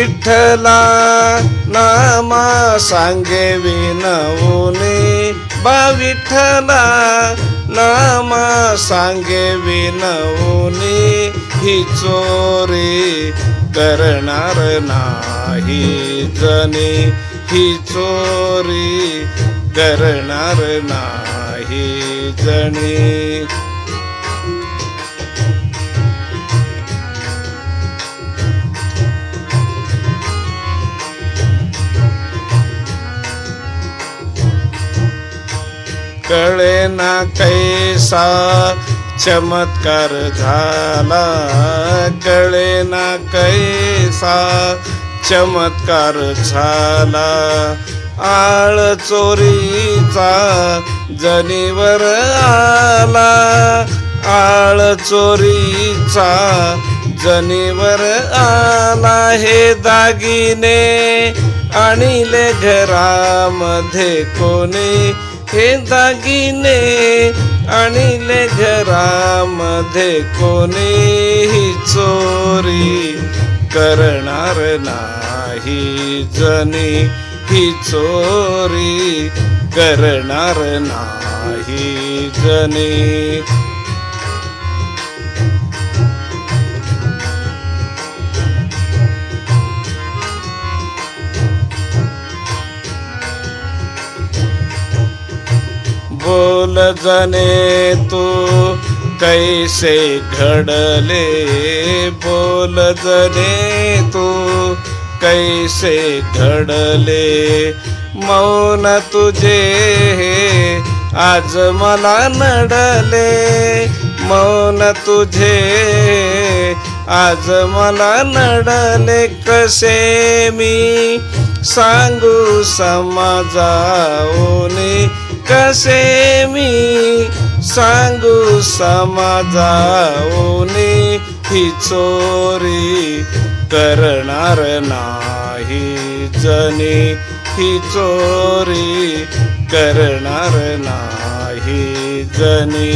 विठ्ठला नामा सांगे विनवूनी बा विठ्ठला नामा सांगे विनवूनी ही चोरी करणार नाही जनी ही चोरी करणार नाही जनी कळे ना कैसा चमत्कार झाला कळे ना कैसा चमत्कार झाला आळ चोरीचा जनीवर आला आळ चोरीचा जनीवर आला हे दागिने आणिले घरामध्ये कोणी हे दागिने आणिले घरामध्ये कोणीही चोरी करणार नाही जनी ही चोरी करणार नाही जनी बोल जने तू कैसे घडले बोल जने तू कैसे घडले मौन तुझे आज मला नडले मौन तुझे आज मला नडले कसे मी सांगू समाजाओनी कसे मी सांगू समाजाओनी ही चोरी करणार नाही जनी ही चोरी करणार नाही जनी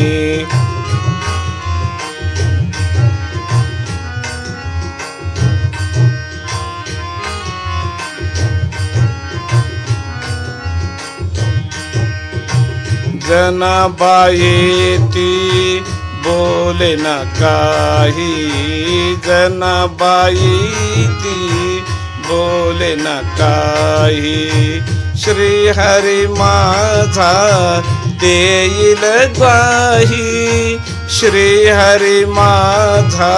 जनाबाई ती बोले ना काही जनाबाई ती बोले ना काही श्री हरी माझा देईल ग्वाही श्री हरी माझा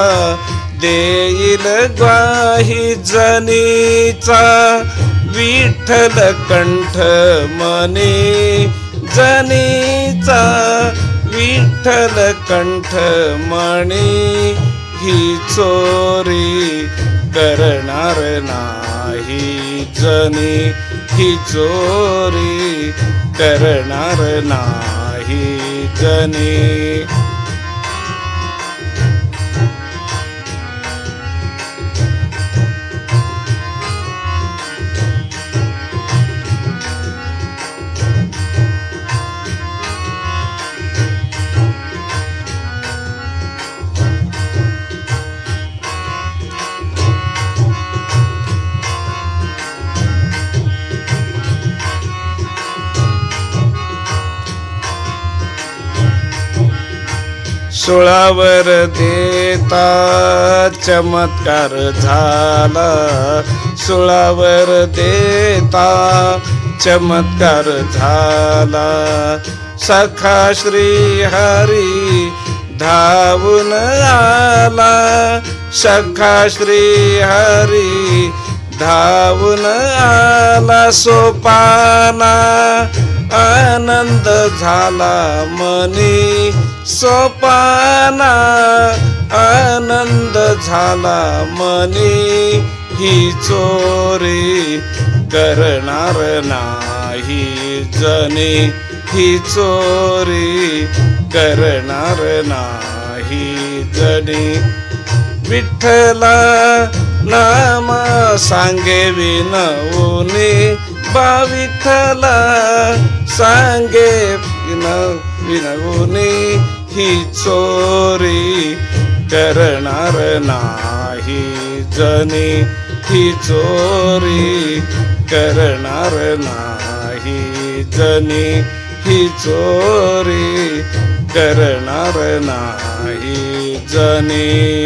देईल ग्वाही जनीचा विठ्ठल कंठ मनी जनीचा विठ्ठल कंठ मणी ही चोरी करणार नाही जनी ही चोरी करणार नाही जनी सुळावर देता चमत्कार झाला सुळावर देता चमत्कार झाला सखा श्री हरी धावून आला सखा श्री हरी धावून आला सोपाना आनंद झाला मनी सोपाना आनंद झाला मनी ही चोरी करणार नाही जनी ही चोरी करणार नाही जनी विठ्ठला नाम सांगे विनवूनी बा विठ्ठला सांगे विनवूनी ही चोरी करणार नाही नाही जनी ही चोरी करणार नाही जनी ही चोरी करणार नाही जनी.